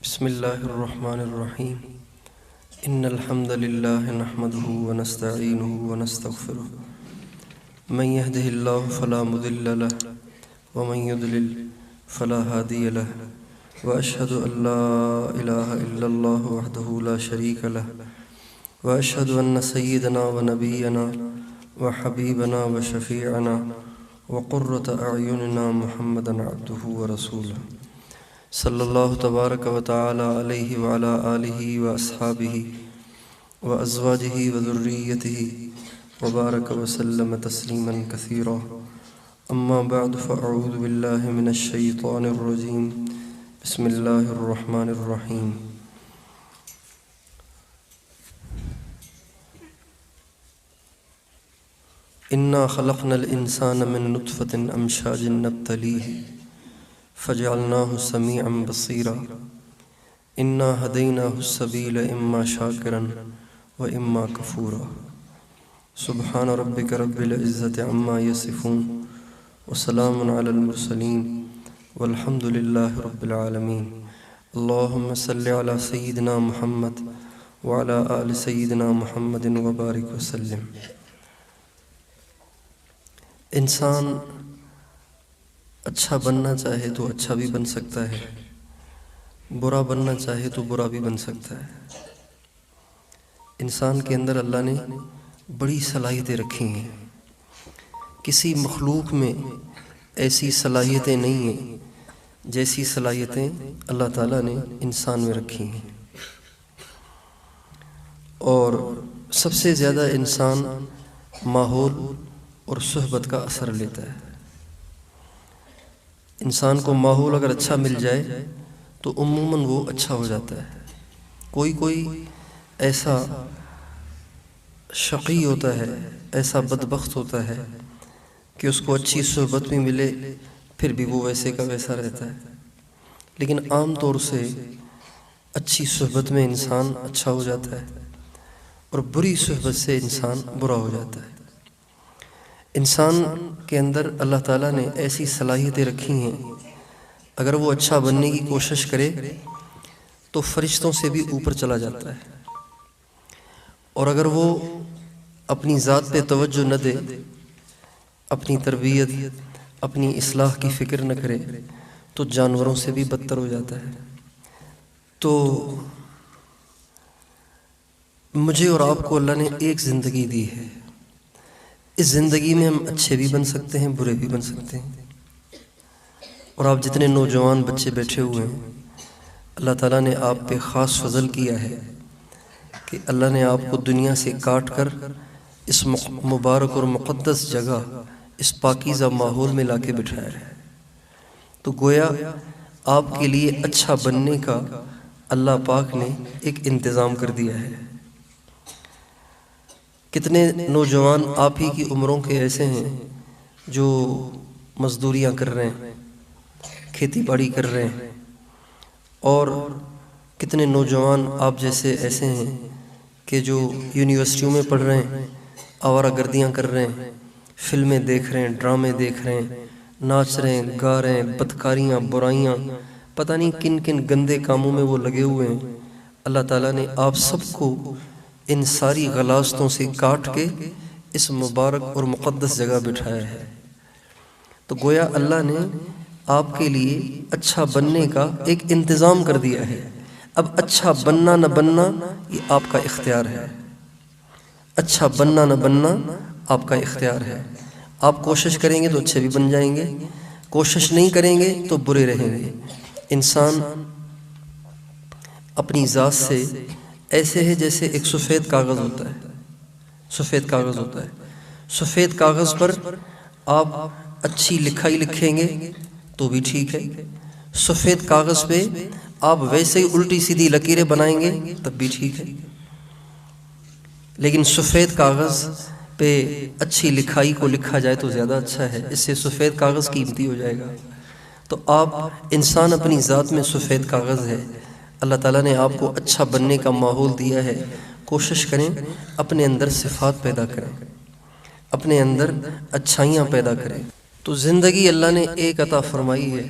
بسم الله الرحمن الرحيم إن الحمد لله نحمده ونستعينه ونستغفره من يهده الله فلا مضل له ومن يضلل فلا هادي له وأشهد أن لا إله إلا الله وحده لا شريك له وأشهد أن سيدنا ونبينا وحبيبنا وشفيعنا وقرة أعيننا محمدا عبده ورسوله صلی اللہ تبارک و تعالی علیہ وعلا آلہ واصحابہ وازواجہ وذریتہ وبارک وسلم تسلیما کثیرا اما بعد فاعوذ باللہ من الشیطان الرجیم بسم اللہ الرحمن الرحیم انا خلقنا الانسان من نطفة امشاج نبتلیہ فجعلناه سميعا بصيرا إنا هديناه السبيل إما شاكرا وإما كفورا سبحان ربك رب العزة عما يصفون وسلام على المرسلين والحمد لله رب العالمين اللهم صل على سيدنا محمد وعلى آل سيدنا محمد وبارك وسلم. انسان اچھا بننا چاہے تو اچھا بھی بن سکتا ہے، برا بننا چاہے تو برا بھی بن سکتا ہے. انسان کے اندر اللہ نے بڑی صلاحیتیں رکھی ہیں. کسی مخلوق میں ایسی صلاحیتیں نہیں ہیں جیسی صلاحیتیں اللہ تعالیٰ نے انسان میں رکھی ہیں. اور سب سے زیادہ انسان ماحول اور صحبت کا اثر لیتا ہے. انسان کو ماحول اگر اچھا مل جائے تو عموماً وہ اچھا ہو جاتا ہے. کوئی ایسا شقی ہوتا ہے، ایسا بدبخت ہوتا ہے کہ اس کو اچھی صحبت بھی ملے پھر بھی وہ ویسے کا ویسا رہتا ہے. لیکن عام طور سے اچھی صحبت میں انسان اچھا ہو جاتا ہے اور بری صحبت سے انسان برا ہو جاتا ہے. انسان کے اندر اللہ تعالیٰ نے ایسی صلاحیتیں رکھی ہیں، اگر وہ اچھا بننے کی کوشش کرے تو فرشتوں سے بھی اوپر چلا جاتا ہے، اور اگر وہ اپنی ذات پہ توجہ نہ دے، اپنی تربیت اپنی اصلاح کی فکر نہ کرے تو جانوروں سے بھی بدتر ہو جاتا ہے. تو مجھے اور آپ کو اللہ نے ایک زندگی دی ہے. اس زندگی میں ہم اچھے بھی بن سکتے ہیں، برے بھی بن سکتے ہیں. اور آپ جتنے نوجوان بچے بیٹھے ہوئے ہیں، اللہ تعالیٰ نے آپ پہ خاص فضل کیا ہے کہ اللہ نے آپ کو دنیا سے کاٹ کر اس مبارک اور مقدس جگہ، اس پاکیزہ ماحول میں لا کے بٹھایا ہے. تو گویا آپ کے لیے اچھا بننے کا اللہ پاک نے ایک انتظام کر دیا ہے. کتنے نوجوان آپ ہی کی عمروں کے ایسے ہیں جو مزدوریاں کر رہے ہیں، کھیتی باڑی کر رہے ہیں، اور کتنے نوجوان آپ جیسے ایسے ہیں کہ جو یونیورسٹیوں میں پڑھ رہے ہیں، آوارہ گردیاں کر رہے ہیں، فلمیں دیکھ رہے ہیں، ڈرامے دیکھ رہے ہیں، ناچ رہے ہیں، گا رہے ہیں، بدکاریاں برائیاں پتہ نہیں کن کن گندے کاموں میں وہ لگے ہوئے ہیں. اللہ تعالیٰ نے آپ سب کو ان ساری غلاظتوں سے کاٹ کے اس مبارک اور مقدس جگہ بٹھایا ہے. تو گویا اللہ نے آپ کے لیے اچھا بننے کا ایک انتظام کر دیا ہے. اب اچھا بننا نہ بننا یہ آپ کا اختیار ہے. اچھا بننا نہ بننا آپ کا اختیار ہے. آپ کوشش کریں گے تو اچھے بھی بن جائیں گے، کوشش نہیں کریں گے تو برے رہیں گے. انسان اپنی ذات سے ایسے ہے جیسے ایک سفید کاغذ ہوتا ہے. سفید کاغذ ہوتا ہے، سفید کاغذ پر آپ اچھی لکھائی لکھیں گے تو بھی ٹھیک ہے، سفید کاغذ پہ آپ ویسے ہی الٹی سیدھی لکیریں بنائیں گے تب بھی ٹھیک ہے. لیکن سفید کاغذ پہ اچھی لکھائی کو لکھا جائے تو زیادہ اچھا ہے، اس سے سفید کاغذ قیمتی ہو جائے گا. تو آپ انسان اپنی ذات میں سفید کاغذ ہے. اللہ تعالیٰ نے آپ کو اچھا بننے کا ماحول دیا ہے. کوشش کریں اپنے اندر صفات پیدا کریں، اپنے اندر اچھائیاں پیدا کریں. تو زندگی اللہ نے ایک عطا فرمائی ہے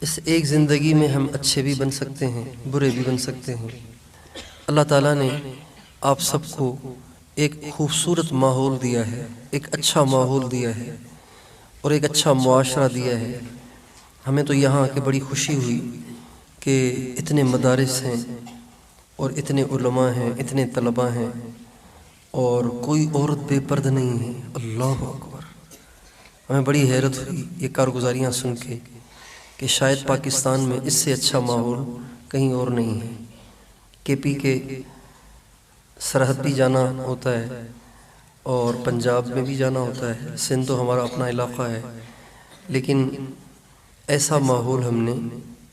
اس ایک زندگی میں ہم اچھے بھی بن سکتے ہیں، برے بھی بن سکتے ہیں۔ اللہ تعالیٰ نے آپ سب کو ایک خوبصورت ماحول دیا ہے، ایک اچھا ماحول دیا ہے اور ایک اچھا معاشرہ دیا ہے۔ ہمیں تو یہاں آ کے بڑی خوشی ہوئی کہ اتنے مدارس ہیں اور اتنے علماء ہیں، اتنے طلباء ہیں اور کوئی عورت بے پردہ نہیں ہے۔ اللہ اکبر! ہمیں بڑی حیرت ہوئی یہ کارگزاریاں سن کے کہ شاید پاکستان میں اس سے اچھا ماحول کہیں اور نہیں ہے۔ کے پی کے سرحد بھی جانا ہوتا ہے اور پنجاب میں بھی جانا ہوتا ہے، سندھ تو ہمارا اپنا علاقہ ہے، لیکن ایسا ماحول ہم نے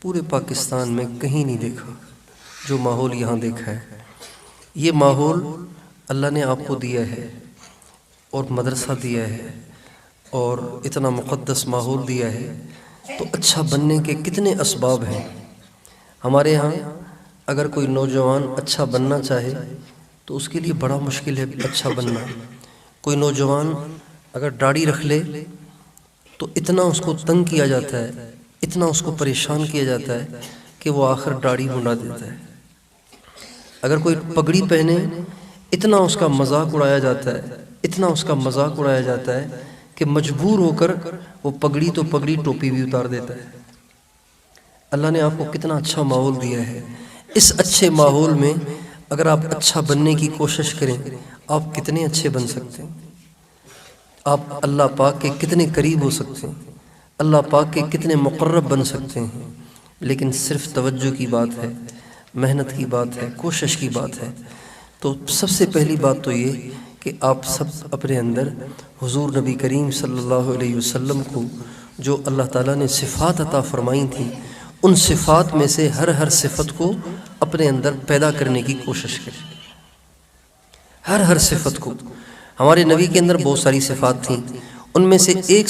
پورے پاکستان میں کہیں نہیں دیکھا جو ماحول یہاں دیکھا ہے۔ یہ ماحول اللہ نے آپ کو دیا ہے اور مدرسہ دیا ہے اور اتنا مقدس ماحول دیا ہے، تو اچھا بننے کے کتنے اسباب ہیں۔ ہمارے ہاں اگر کوئی نوجوان اچھا بننا چاہے تو اس کے لیے بڑا مشکل ہے اچھا بننا۔ کوئی نوجوان اگر داڑھی رکھ لے تو اتنا اس کو تنگ کیا جاتا ہے، اتنا اس کو پریشان کیا جاتا ہے کہ وہ آخر داڑھی منڈا دیتا ہے۔ اگر کوئی پگڑی پہنے اتنا اس کا مذاق اڑایا جاتا ہے، اتنا اس کا مذاق اڑایا جاتا ہے کہ مجبور ہو کر وہ پگڑی تو پگڑی ٹوپی بھی اتار دیتا ہے۔ اللہ نے آپ کو کتنا اچھا ماحول دیا ہے۔ اس اچھے ماحول میں اگر آپ اچھا بننے کی کوشش کریں، آپ کتنے اچھے بن سکتے ہیں، آپ اللہ پاک کے کتنے قریب ہو سکتے ہیں، اللہ پاک کے کتنے مقرب بن سکتے ہیں۔ لیکن صرف توجہ کی بات ہے، محنت کی بات ہے، کوشش کی بات ہے۔ تو سب سے پہلی بات تو یہ کہ آپ سب اپنے اندر حضور نبی کریم صلی اللہ علیہ وسلم کو جو اللہ تعالیٰ نے صفات عطا فرمائی تھیں، ان صفات میں سے ہر صفت کو اپنے اندر پیدا کرنے کی کوشش کریں۔ ہر صفت کو۔ ہمارے نبی کے اندر بہت ساری صفات تھیں، ان میں سے ایک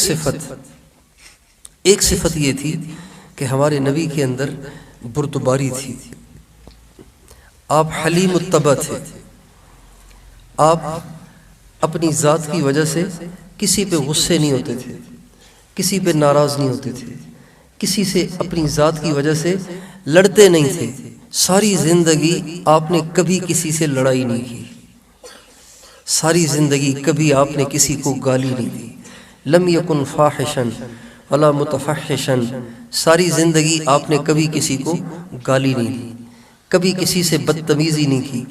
صفت یہ تھی کہ ہمارے نبی کے اندر بردباری تھی۔ آپ حلیم الطبع تھے۔ آپ اپنی ذات کی وجہ سے کسی پہ غصے نہیں ہوتے تھے، کسی پہ ناراض نہیں ہوتے تھے، کسی سے اپنی ذات کی وجہ سے لڑتے نہیں تھے۔ ساری زندگی آپ نے کبھی کسی سے لڑائی نہیں کی، ساری زندگی کبھی آپ نے کسی کو گالی نہیں دی۔ لم یکن فاحشا ولا متفحشا، ساری زندگی آپ نے کبھی کسی کو گالی نہیں دی، کبھی کسی سے بدتمیزی نہیں کی،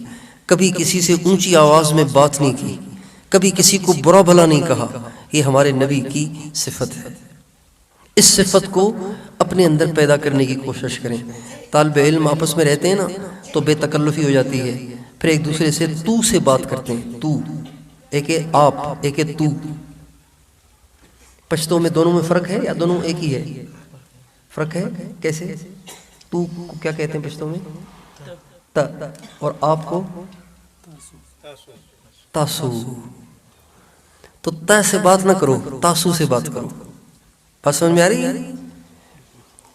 کبھی کسی سے اونچی آواز میں بات نہیں کی، کبھی کسی کو برا بھلا نہیں کہا۔ یہ ہمارے نبی کی صفت ہے۔ اس صفت کو اپنے اندر پیدا کرنے کی کوشش کریں۔ طالب علم آپس میں رہتے ہیں نا تو بے تکلفی ہو جاتی ہے، پھر ایک دوسرے سے تو سے بات کرتے ہیں۔ تو ایک ہے آپ، ایک ہے تو۔ پشتوں میں دونوں میں فرق ہے یا دونوں ایک ہی ہے؟ فرق ہے کیسے؟ تو کو کیا کہتے ہیں پشتوں میں؟ تا، اور آپ کو تاسو۔ تو تا سے بات نہ کرو، تاسو سے بات کرو۔ بات سمجھ میں آ رہی ہے؟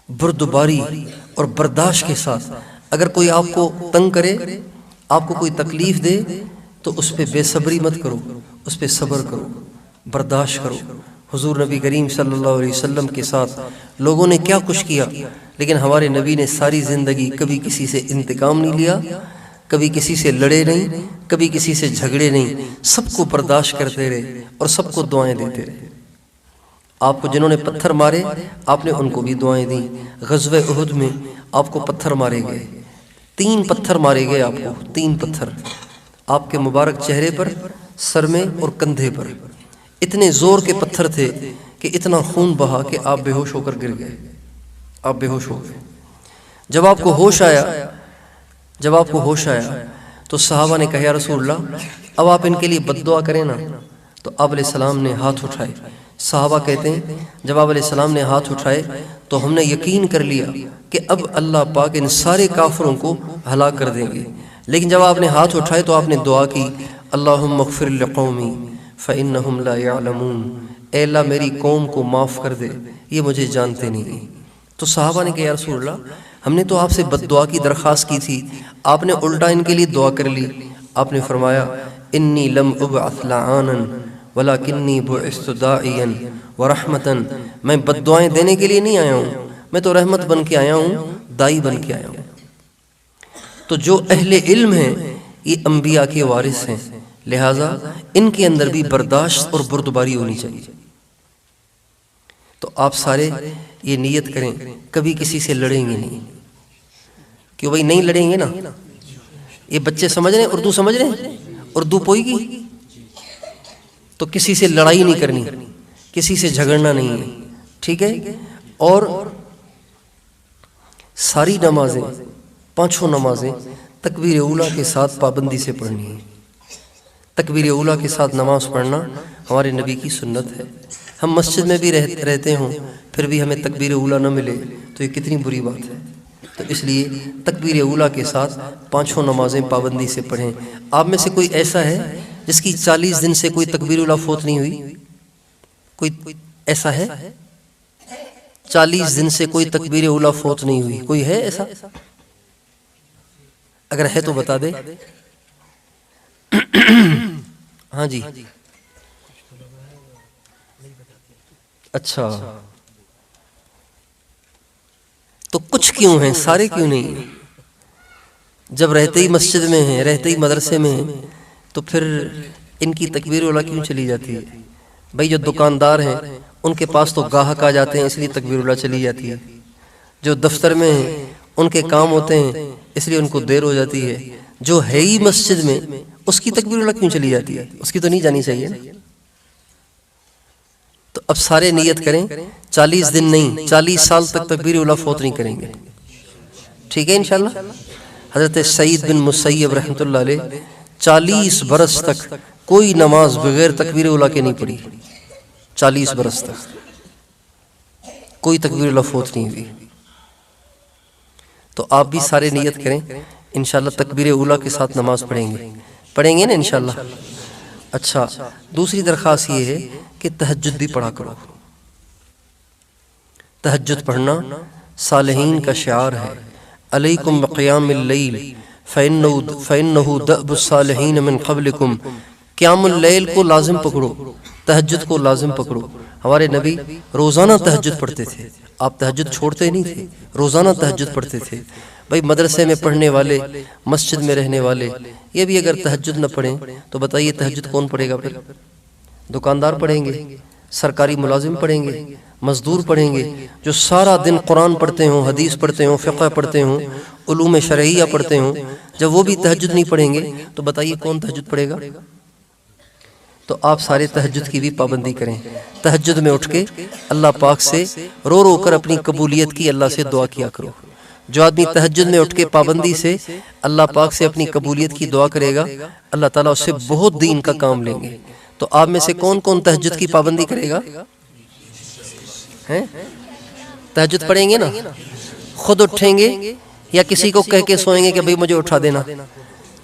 بردباری اور برداشت کے ساتھ اگر کوئی آپ کو تنگ کرے، آپ کو کوئی تکلیف دے تو اس پہ بے صبری مت کرو، اس پہ صبر کرو، برداشت کرو۔ حضور نبی کریم صلی اللہ علیہ وسلم کے ساتھ لوگوں نے کیا کچھ کیا، لیکن ہمارے نبی نے ساری زندگی کبھی کسی سے انتقام نہیں لیا، کبھی کسی سے لڑے نہیں، کبھی کسی سے جھگڑے نہیں، سب کو برداشت کرتے رہے اور سب کو دعائیں دیتے رہے۔ آپ کو جنہوں نے پتھر مارے آپ نے ان کو بھی دعائیں دیں۔ غزوہ احد میں آپ کو پتھر مارے گئے، 3 پتھر مارے گئے آپ کو، 3 پتھر آپ کے مبارک چہرے پر، سر میں اور کندھے پر۔ اتنے زور کے پتھر تھے کہ اتنا خون بہا کہ آپ بے ہوش ہو کر گر گئے، آپ بے ہوش ہو گئے۔ جب آپ کو ہوش آیا تو صحابہ نے کہا یا رسول اللہ اب آپ ان کے لیے بد دعا کریں نا، تو آپ علیہ السلام نے ہاتھ اٹھائے۔ صحابہ کہتے ہیں جب آپ علیہ السلام نے ہاتھ اٹھائے تو ہم نے یقین کر لیا کہ اب اللہ پاک ان سارے کافروں کو ہلاک کر دیں گے، لیکن جب آپ نے ہاتھ اٹھائے تو آپ نے دعا کی اللہم اغفر لقومی فإنہم لا یعلمون، اے اللہ میری قوم کو معاف کر دے، یہ مجھے جانتے نہیں۔ تو صحابہ نے کہا یا رسول اللہ ہم نے تو آپ سے بد دعا کی درخواست کی تھی، آپ نے الٹا ان کے لیے دعا کر لی۔ آپ نے فرمایا انی لم ابعث لعانا ولکنی بعثت داعیا ورحمتا، میں بد دعائیں دینے کے لیے نہیں آیا ہوں، میں تو رحمت بن کے آیا ہوں، دائی بن کے آیا ہوں۔ تو جو اہل علم ہیں یہ انبیاء کے وارث ہیں، لہٰذا ان کے اندر بھی برداشت اور بردباری ہونی چاہیے۔ تو آپ سارے یہ نیت کریں کبھی کسی سے لڑیں گے نہیں، کیوں بھائی نہیں لڑیں گے نا؟ یہ بچے سمجھ رہے ہیں، اردو سمجھ رہے ہیں، اردو پوئی گی تو کسی سے لڑائی نہیں کرنی، کسی سے جھگڑنا نہیں ہے، ٹھیک ہے؟ اور ساری نمازیں، پانچوں نمازیں تکبیر اولیٰ کے ساتھ پابندی سے پڑھنی ہے۔ تکبیر اولیٰ کے ساتھ نماز پڑھنا ہمارے نبی کی سنت ہے۔ ہم مسجد میں بھی رہتے ہوں پھر بھی ہمیں تکبیر اولیٰ نہ ملے تو یہ کتنی بری بات ہے۔ تو اس لیے تکبیر اولیٰ کے ساتھ پانچوں نمازیں پابندی سے پڑھیں۔ آپ میں سے کوئی ایسا ہے جس کی 40 دن سے کوئی تکبیر اولیٰ فوت نہیں ہوئی؟ کوئی ایسا ہے 40 دن سے کوئی تکبیر اولیٰ فوت نہیں ہوئی؟ کوئی ہے ایسا؟ اگر ہے تو بتا دے۔ ہاں جی، اچھا، تو کچھ کیوں ہیں، سارے کیوں نہیں ہیں؟ جب رہتے ہی مسجد میں ہیں، رہتے ہی مدرسے میں ہیں، تو پھر ان کی تکبیر اولیٰ کیوں چلی جاتی ہے؟ بھائی جو دکاندار ہیں ان کے پاس تو گاہک آ جاتے ہیں اس لیے تکبیر اولیٰ چلی جاتی ہے، جو دفتر میں ہیں ان کے کام ہوتے ہیں اس لیے ان کو دیر ہو جاتی ہے، جو ہے ہی مسجد میں اس کی تکبیر اولیٰ کیوں چلی جاتی ہے؟ اس کی تو نہیں جانی چاہیے نا۔ تو اب سارے نیت کریں 40 دن نہیں 40 سال تک تکبیر اولیٰ فوت نہیں کریں گے، ٹھیک ہے انشاءاللہ؟ حضرت سعید بن مسیب رحمۃ اللہ علیہ 40 برس تک کوئی نماز بغیر تکبیر اولیٰ کے نہیں پڑھی، 40 برس تک کوئی تکبیر اولیٰ فوت نہیں ہوئی۔ تو آپ بھی سارے نیت کریں انشاءاللہ تکبیر اولیٰ کے ساتھ نماز پڑھیں گے نا انشاءاللہ۔ اچھا، دوسری درخواست یہ ہے کہ تہجد بھی پڑھا کرو۔ تہجد پڑھنا صالحین کا شعار ہے، علیکم بقیام اللیل فإنہ دأب الصالحین من قبلکم۔ قیام اللیل کو لازم پکڑو، تہجد کو لازم پکڑو۔ ہمارے نبی روزانہ تہجد پڑھتے تھے، آپ تہجد چھوڑتے نہیں تھے، روزانہ تہجد پڑھتے تھے۔ بھائی مدرسے میں پڑھنے والے، مسجد میں رہنے والے، یہ بھی اگر تہجد نہ پڑھیں تو بتائیے تہجد کون پڑھے گا؟ پھر دکاندار پڑھیں گے، سرکاری ملازم پڑھیں گے، مزدور پڑھیں گے، جو سارا دن قرآن پڑھتے ہوں، حدیث پڑھتے ہوں، فقہ پڑھتے ہوں، علوم شرعیہ پڑھتے ہوں، جب وہ بھی تہجد نہیں پڑھیں گے تو بتائیے کون تہجد پڑھے گا؟ تو آپ سارے تہجد کی بھی پابندی کریں، تہجد میں اٹھ کے اللہ پاک سے رو رو کر اپنی قبولیت کی اللہ سے دعا کیا کرو۔ جو آدمی تہجد میں اٹھ کے پابندی سے اللہ پاک سے اپنی قبولیت کی دعا کرے گا، اللہ تعالیٰ اس سے بہت دین کا کام لیں گے۔ تو آپ میں سے کون کون تہجد کی پابندی کرے گا؟ تہجد پڑھیں گے نا؟ خود اٹھیں گے یا کسی کو کہہ کے سوئیں گے کہ بھئی مجھے اٹھا دینا؟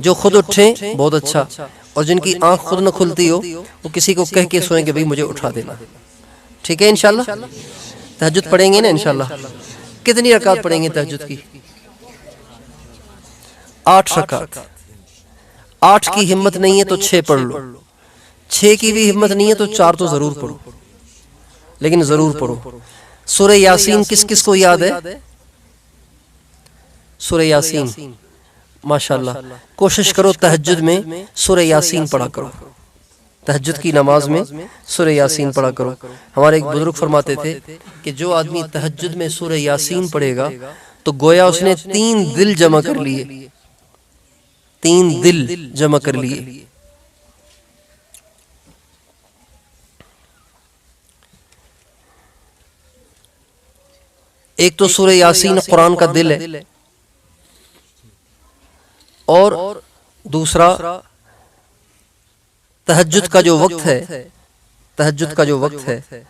جو خود اٹھیں بہت اچھا، اور جن کی آنکھ خود نہ کھلتی ہو وہ کسی کو کہہ کے سوئیں گے بھئی مجھے اٹھا دینا، ٹھیک ہے انشاءاللہ؟ تہجد پڑھیں گے نا انشاءاللہ؟ کتنی رکعت پڑھیں گے تہجد کی؟ 8 رکعت۔ 8 کی ہمت نہیں ہے تو 6 پڑھ لو، 6 کی بھی ہمت نہیں ہے تو 4 تو ضرور پڑھو، لیکن ضرور پڑھو۔ سورہ یاسین کس کس کو یاد ہے؟ سورہ یاسین ماشاءاللہ کوشش کرو تہجد میں سورہ یاسین پڑھا کرو، تہجد کی نماز میں سورہ یاسین پڑھا کرو۔ ہمارے ایک بزرگ فرماتے تھے کہ جو آدمی تہجد میں سورہ یاسین پڑھے گا تو گویا اس نے 3 دل جمع کر لیے، 3 دل جمع کر لیے۔ ایک تو سورہ یاسین قرآن کا دل ہے، اور دوسرا تہجد کا جو وقت ہے، تہجد کا جو وقت ہے،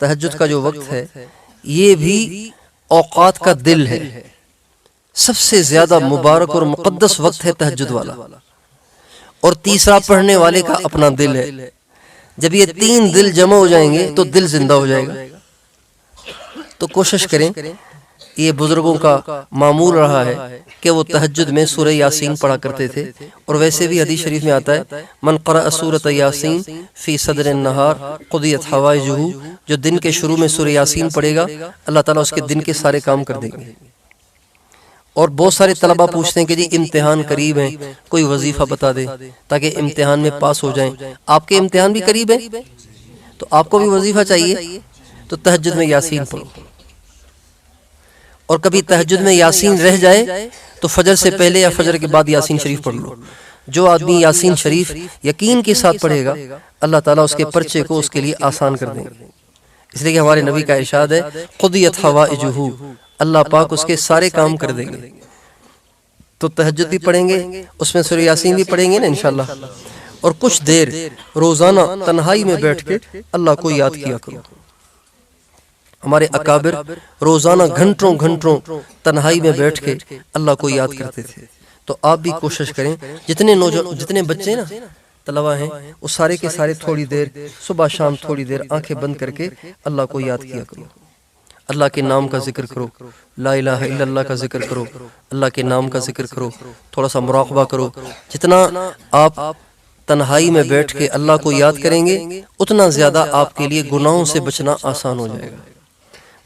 تہجد کا جو وقت ہے یہ بھی اوقات کا دل ہے، سب سے زیادہ مبارک اور مقدس وقت ہے تہجد والا، اور تیسرا پڑھنے والے کا اپنا دل ہے۔ جب یہ 3 دل جمع ہو جائیں گے تو دل زندہ ہو جائے گا۔ تو کوشش کریں یہ بزرگوں کا معمول رہا ہے کہ وہ تہجد میں سورہ یاسین پڑھا کرتے تھے، اور ویسے بھی حدیث شریف میں آتا ہے من قرأ سورۃ یاسین فی صدر النہار قضیت حوائجہ، جو دن کے شروع میں سورہ یاسین پڑھے گا اللہ تعالیٰ اس کے دن کے سارے کام کر دیں گے۔ اور بہت سارے طلبہ پوچھتے ہیں کہ جی امتحان قریب ہیں، کوئی وظیفہ بتا دے تاکہ امتحان میں پاس ہو جائیں۔ آپ کے امتحان بھی قریب ہیں تو آپ کو بھی وظیفہ چاہیے، تو تہجد میں یاسین پڑھو، اور کبھی تہجد میں یاسین رہ جائے تو فجر سے پہلے یا فجر کے بعد یاسین شریف پڑھ لو۔ جو آدمی یاسین شریف یقین کے ساتھ پڑھے گا اللہ تعالیٰ اس کے پرچے کو اس کے لیے آسان کر دیں گے، اس لیے کہ ہمارے نبی کا ارشاد ہے قضیت حوائجہ، اللہ پاک اس کے سارے کام کر دیں گے۔ تو تہجد بھی پڑھیں گے، اس میں سورہ یاسین بھی پڑھیں گے نا انشاءاللہ، اور کچھ دیر روزانہ تنہائی میں بیٹھ کے اللہ کو یاد کیا کرو۔ ہمارے اکابر روزانہ گھنٹوں گھنٹوں تنہائی میں بیٹھ کے اللہ کو یاد کرتے تھے، تو آپ بھی کوشش کریں، جتنے بچے نا طلبہ ہیں وہ سارے کے سارے تھوڑی دیر صبح شام تھوڑی دیر آنکھیں بند کر کے اللہ کو یاد کیا کرو، اللہ کے نام کا ذکر کرو، لا الہ الا اللہ کا ذکر کرو، اللہ کے نام کا ذکر کرو، تھوڑا سا مراقبہ کرو۔ جتنا آپ تنہائی میں بیٹھ کے اللہ کو یاد کریں گے اتنا زیادہ آپ کے لیے گناہوں سے بچنا آسان ہو جائے گا۔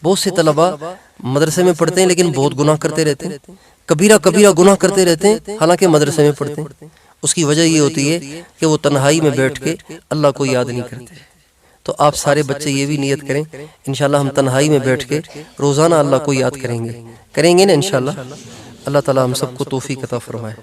بہت سے طلبہ مدرسے میں پڑھتے ہیں لیکن بہت گناہ کرتے رہتے ہیں، کبیرہ کبیرہ گناہ کرتے رہتے ہیں حالانکہ مدرسے میں پڑھتے ہیں۔ اس کی وجہ یہ ہوتی ہے کہ وہ تنہائی میں بیٹھ کے اللہ کو یاد نہیں کرتے۔ تو آپ سارے بچے یہ بھی نیت کریں انشاءاللہ ہم تنہائی میں بیٹھ کے روزانہ اللہ کو یاد کریں گے نا انشاءاللہ۔ اللہ تعالیٰ ہم سب کو توفیق عطا فرمائے۔